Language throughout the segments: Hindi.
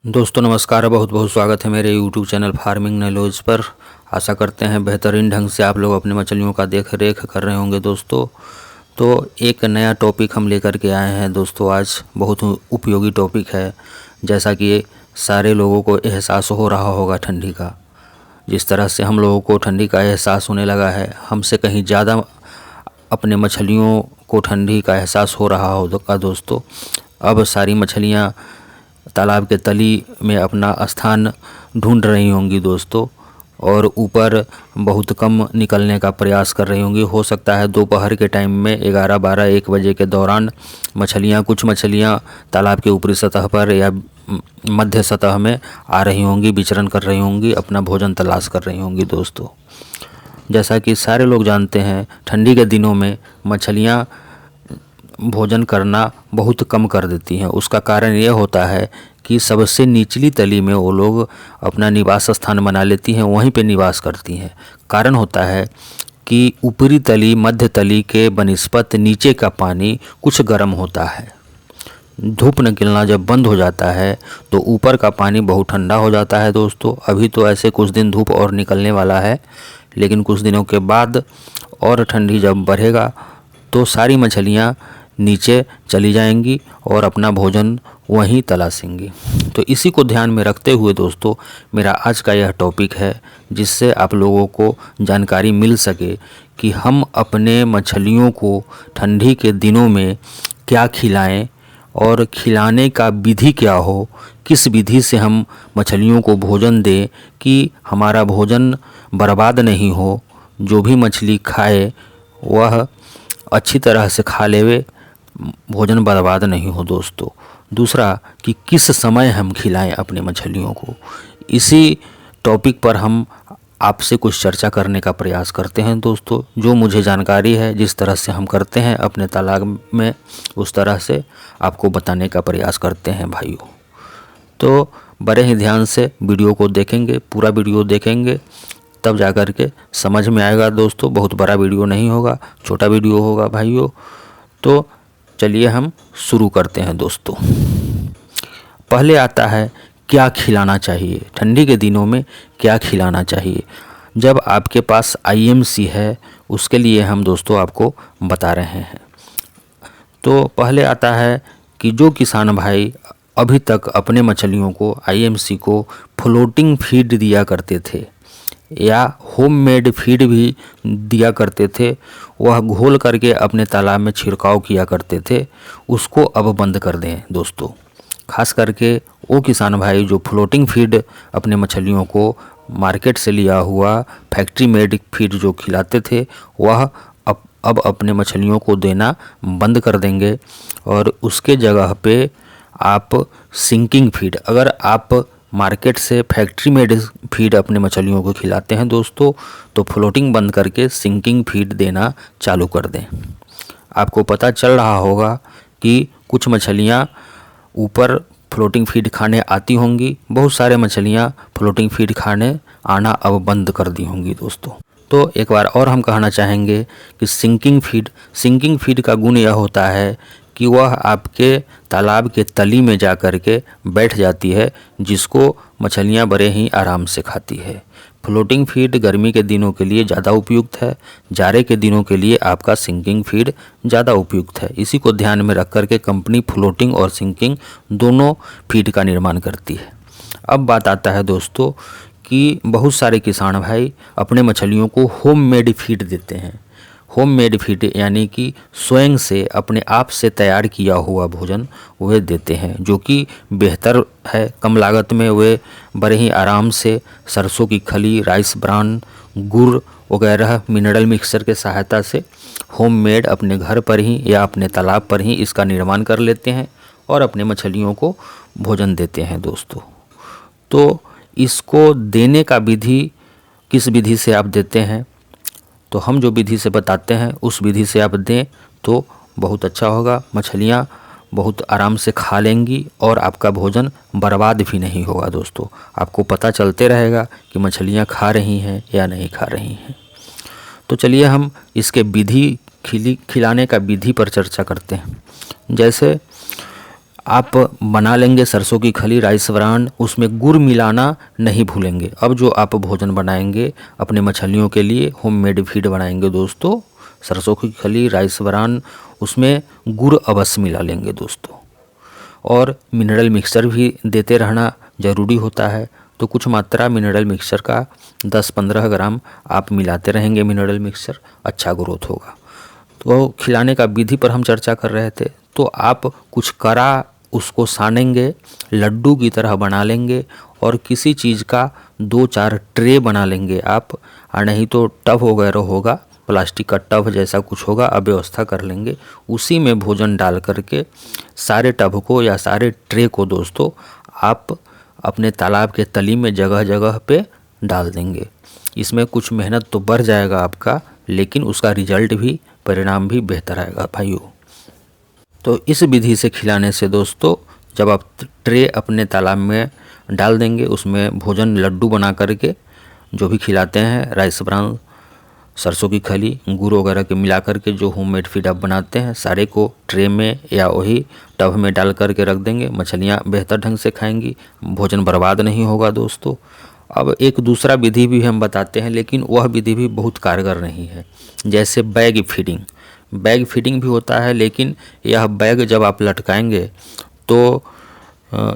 दोस्तों नमस्कार, बहुत बहुत स्वागत है मेरे YouTube चैनल फार्मिंग नॉलेज पर। आशा करते हैं बेहतरीन ढंग से आप लोग अपने मछलियों का देख रेख कर रहे होंगे दोस्तों। तो एक नया टॉपिक हम लेकर के आए हैं दोस्तों। आज बहुत उपयोगी टॉपिक है। जैसा कि सारे लोगों को एहसास हो रहा होगा ठंडी का, जिस तरह से हम लोगों को ठंडी का एहसास होने लगा है, हमसे कहीं ज़्यादा अपने मछलियों को ठंडी का एहसास हो रहा होगा दोस्तों। अब सारी मछलियाँ तालाब के तली में अपना स्थान ढूंढ रही होंगी दोस्तों, और ऊपर बहुत कम निकलने का प्रयास कर रही होंगी। हो सकता है दोपहर के टाइम में 11, 12, 1 बजे के दौरान कुछ मछलियाँ तालाब के ऊपरी सतह पर या मध्य सतह में आ रही होंगी, विचरण कर रही होंगी, अपना भोजन तलाश कर रही होंगी दोस्तों। जैसा कि सारे लोग जानते हैं, ठंडी के दिनों में मछलियाँ भोजन करना बहुत कम कर देती हैं। उसका कारण ये होता है कि सबसे निचली तली में वो लोग अपना निवास स्थान बना लेती हैं, वहीं पे निवास करती हैं। कारण होता है कि ऊपरी तली, मध्य तली के बनिस्पत नीचे का पानी कुछ गर्म होता है। धूप निकलना जब बंद हो जाता है तो ऊपर का पानी बहुत ठंडा हो जाता है दोस्तों। अभी तो ऐसे कुछ दिन धूप और निकलने वाला है, लेकिन कुछ दिनों के बाद और ठंडी जब बढ़ेगा तो सारी मछलियाँ नीचे चली जाएंगी और अपना भोजन वहीं तलाशेंगी। तो इसी को ध्यान में रखते हुए दोस्तों, मेरा आज का यह टॉपिक है, जिससे आप लोगों को जानकारी मिल सके कि हम अपने मछलियों को ठंडी के दिनों में क्या खिलाएं और खिलाने का विधि क्या हो, किस विधि से हम मछलियों को भोजन दें कि हमारा भोजन बर्बाद नहीं हो, जो भी मछली खाए वह अच्छी तरह से खा लेवे, भोजन बर्बाद नहीं हो दोस्तों। दूसरा कि किस समय हम खिलाएं अपने मछलियों को, इसी टॉपिक पर हम आपसे कुछ चर्चा करने का प्रयास करते हैं दोस्तों। जो मुझे जानकारी है, जिस तरह से हम करते हैं अपने तालाब में, उस तरह से आपको बताने का प्रयास करते हैं भाइयों। तो बड़े ही ध्यान से वीडियो को देखेंगे, पूरा वीडियो देखेंगे, तब जाकर के समझ में आएगा दोस्तों। बहुत बड़ा वीडियो नहीं होगा, छोटा वीडियो होगा भाइयों। तो चलिए हम शुरू करते हैं दोस्तों। पहले आता है क्या खिलाना चाहिए ठंडी के दिनों में, क्या खिलाना चाहिए। जब आपके पास IMC है, उसके लिए हम दोस्तों आपको बता रहे हैं। तो पहले आता है कि जो किसान भाई अभी तक अपने मछलियों को, IMC को फ्लोटिंग फीड दिया करते थे या होममेड फीड भी दिया करते थे, वह घोल करके अपने तालाब में छिड़काव किया करते थे, उसको अब बंद कर दें दोस्तों। खास करके वो किसान भाई जो फ्लोटिंग फीड अपने मछलियों को मार्केट से लिया हुआ फैक्ट्री मेड फीड जो खिलाते थे, वह अब अपने मछलियों को देना बंद कर देंगे, और उसके जगह पे आप सिंकिंग फीड, अगर आप मार्केट से फैक्ट्री मेड फीड अपने मछलियों को खिलाते हैं दोस्तों, तो फ्लोटिंग बंद करके सिंकिंग फीड देना चालू कर दें। आपको पता चल रहा होगा कि कुछ मछलियाँ ऊपर फ्लोटिंग फीड खाने आती होंगी, बहुत सारे मछलियाँ फ्लोटिंग फीड खाने आना अब बंद कर दी होंगी दोस्तों। तो एक बार और हम कहना चाहेंगे कि सिंकिंग फीड का गुण यह होता है कि वह आपके तालाब के तली में जा कर के बैठ जाती है, जिसको मछलियां बड़े ही आराम से खाती है। फ्लोटिंग फीड गर्मी के दिनों के लिए ज़्यादा उपयुक्त है, जाड़े के दिनों के लिए आपका सिंकिंग फीड ज़्यादा उपयुक्त है। इसी को ध्यान में रख कर के कंपनी फ्लोटिंग और सिंकिंग दोनों फीड का निर्माण करती है। अब बात आता है दोस्तों कि बहुत सारे किसान भाई अपने मछलियों को होममेड फीड देते हैं। होममेड फीड यानी कि स्वयं से, अपने आप से तैयार किया हुआ भोजन वे देते हैं, जो कि बेहतर है। कम लागत में वे बड़े ही आराम से सरसों की खली, राइस ब्रान, गुड़ वगैरह मिनरल मिक्सर के सहायता से होममेड अपने घर पर ही या अपने तालाब पर ही इसका निर्माण कर लेते हैं और अपने मछलियों को भोजन देते हैं दोस्तों। तो इसको देने का विधि, किस विधि से आप देते हैं, तो हम जो विधि से बताते हैं उस विधि से आप दें तो बहुत अच्छा होगा। मछलियाँ बहुत आराम से खा लेंगी और आपका भोजन बर्बाद भी नहीं होगा दोस्तों। आपको पता चलते रहेगा कि मछलियाँ खा रही हैं या नहीं खा रही हैं। तो चलिए हम इसके खिलाने का विधि पर चर्चा करते हैं। जैसे आप बना लेंगे सरसों की खली राइस ब्रान, उसमें गुड़ मिलाना नहीं भूलेंगे। अब जो आप भोजन बनाएंगे अपने मछलियों के लिए, होममेड फीड बनाएंगे दोस्तों, सरसों की खली राइस ब्रान, उसमें गुड़ अवश्य मिला लेंगे दोस्तों। और मिनरल मिक्सचर भी देते रहना ज़रूरी होता है, तो कुछ मात्रा मिनरल मिक्सचर का 10-15 ग्राम आप मिलाते रहेंगे। मिनरल मिक्सचर अच्छा ग्रोथ होगा। तो खिलाने का विधि पर हम चर्चा कर रहे थे, तो आप कुछ कड़ा उसको सानेंगे, लड्डू की तरह बना लेंगे और किसी चीज़ का 2-4 ट्रे बना लेंगे आप, और नहीं तो टब वगैरह होगा, प्लास्टिक का टब जैसा कुछ होगा, आप व्यवस्था कर लेंगे। उसी में भोजन डाल करके सारे टब को या सारे ट्रे को दोस्तों आप अपने तालाब के तली में जगह जगह पे डाल देंगे। इसमें कुछ मेहनत तो बढ़ जाएगा आपका, लेकिन उसका रिजल्ट भी, परिणाम भी बेहतर आएगा भाइयों। तो इस विधि से खिलाने से दोस्तों, जब आप ट्रे अपने तालाब में डाल देंगे, उसमें भोजन लड्डू बना करके जो भी खिलाते हैं, राइस ब्रान, सरसों की खली, गुड़ वगैरह के मिला करके जो होममेड फीड आप बनाते हैं, सारे को ट्रे में या वही टब में डाल करके रख देंगे। मछलियाँ बेहतर ढंग से खाएंगी, भोजन बर्बाद नहीं होगा दोस्तों। अब एक दूसरा विधि भी हम बताते हैं, लेकिन वह विधि भी बहुत कारगर नहीं है, जैसे बैग फीडिंग। बैग फीडिंग भी होता है, लेकिन यह बैग जब आप लटकाएंगे तो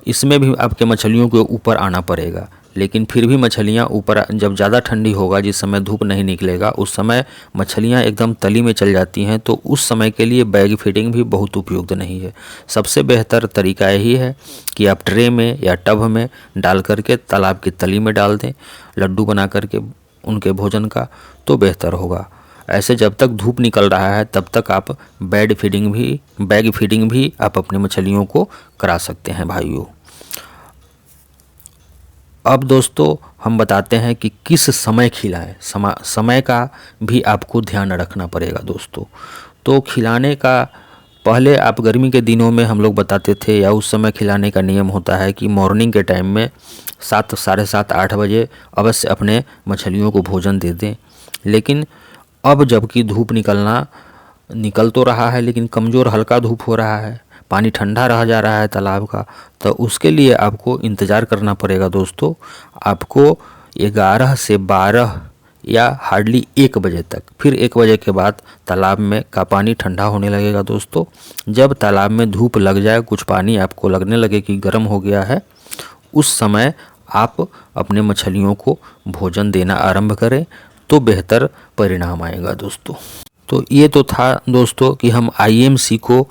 इसमें भी आपके मछलियों के ऊपर आना पड़ेगा, लेकिन फिर भी मछलियाँ ऊपर, जब ज़्यादा ठंडी होगा, जिस समय धूप नहीं निकलेगा, उस समय मछलियाँ एकदम तली में चल जाती हैं, तो उस समय के लिए बैग फीडिंग भी बहुत उपयुक्त नहीं है। सबसे बेहतर तरीका यही है कि आप ट्रे में या टब में डाल करके तालाब की तली में डाल दें लड्डू बना करके उनके भोजन का, तो बेहतर होगा। ऐसे जब तक धूप निकल रहा है तब तक आप बैग फीडिंग भी आप अपनी मछलियों को करा सकते हैं भाइयों। अब दोस्तों हम बताते हैं कि किस समय खिलाएं। समय का भी आपको ध्यान रखना पड़ेगा दोस्तों। तो खिलाने का पहले आप गर्मी के दिनों में हम लोग बताते थे, या उस समय खिलाने का नियम होता है कि मॉर्निंग के टाइम में 7, साढ़े 7, 8 बजे अवश्य अपने मछलियों को भोजन दे दें। लेकिन अब जबकि धूप निकल तो रहा है, लेकिन कमज़ोर हल्का धूप हो रहा है, पानी ठंडा रह जा रहा है तालाब का, तो उसके लिए आपको इंतज़ार करना पड़ेगा दोस्तों। आपको 11 से 12 या हार्डली 1 बजे तक, फिर 1 बजे के बाद तालाब में का पानी ठंडा होने लगेगा दोस्तों। जब तालाब में धूप लग जाए, कुछ पानी आपको लगने लगे कि गर्म हो गया है, उस समय आप अपने मछलियों को भोजन देना आरंभ करें, तो बेहतर परिणाम आएगा दोस्तों। तो ये तो था दोस्तों कि हम IMC को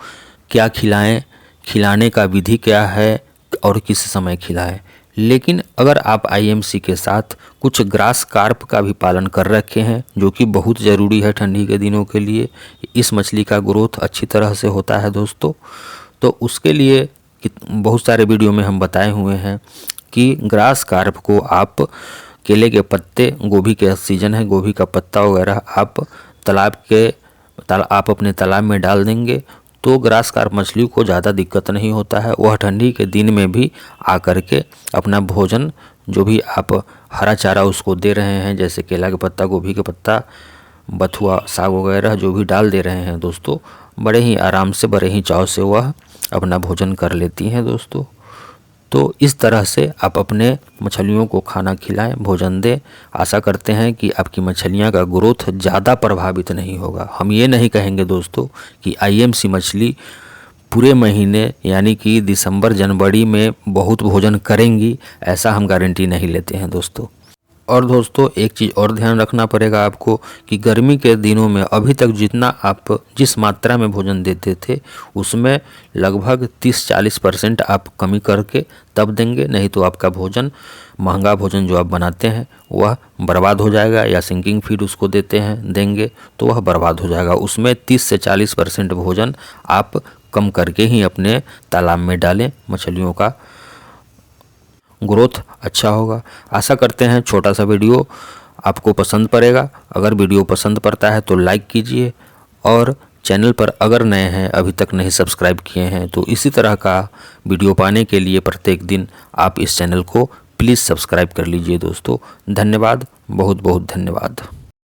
क्या खिलाएं, खिलाने का विधि क्या है और किस समय खिलाएं। लेकिन अगर आप IMC के साथ कुछ ग्रास कार्प का भी पालन कर रखे हैं, जो कि बहुत ज़रूरी है ठंडी के दिनों के लिए, इस मछली का ग्रोथ अच्छी तरह से होता है दोस्तों। तो उसके लिए बहुत सारे वीडियो में हम बताए हुए हैं कि ग्रास कार्प को आप केले के पत्ते, गोभी के सीजन है, गोभी का पत्ता वगैरह आप अपने तालाब में डाल देंगे, तो ग्रास कार्प मछली को ज़्यादा दिक्कत नहीं होता है। वह ठंडी के दिन में भी आकर के अपना भोजन, जो भी आप हरा चारा उसको दे रहे हैं, जैसे केला का पत्ता, गोभी का पत्ता, बथुआ साग वगैरह जो भी डाल दे रहे हैं दोस्तों, बड़े ही आराम से, बड़े ही चाव से वह अपना भोजन कर लेती हैं दोस्तों। तो इस तरह से आप अपने मछलियों को खाना खिलाएं, भोजन दें। आशा करते हैं कि आपकी मछलियां का ग्रोथ ज़्यादा प्रभावित नहीं होगा। हम ये नहीं कहेंगे दोस्तों कि IMC मछली पूरे महीने यानी कि दिसंबर जनवरी में बहुत भोजन करेंगी, ऐसा हम गारंटी नहीं लेते हैं दोस्तों। और दोस्तों एक चीज़ और ध्यान रखना पड़ेगा आपको कि गर्मी के दिनों में अभी तक जितना आप जिस मात्रा में भोजन देते थे, उसमें लगभग 30-40% आप कमी करके तब देंगे, नहीं तो आपका भोजन, महंगा भोजन जो आप बनाते हैं वह बर्बाद हो जाएगा, या सिंकिंग फीड उसको देंगे तो वह बर्बाद हो जाएगा। उसमें 30 से 40% भोजन आप कम करके ही अपने तालाब में डालें, मछलियों का ग्रोथ अच्छा होगा। आशा करते हैं छोटा सा वीडियो आपको पसंद पड़ेगा। अगर वीडियो पसंद पड़ता है तो लाइक कीजिए, और चैनल पर अगर नए हैं, अभी तक नहीं सब्सक्राइब किए हैं, तो इसी तरह का वीडियो पाने के लिए प्रत्येक दिन आप इस चैनल को प्लीज़ सब्सक्राइब कर लीजिए दोस्तों। धन्यवाद, बहुत बहुत धन्यवाद।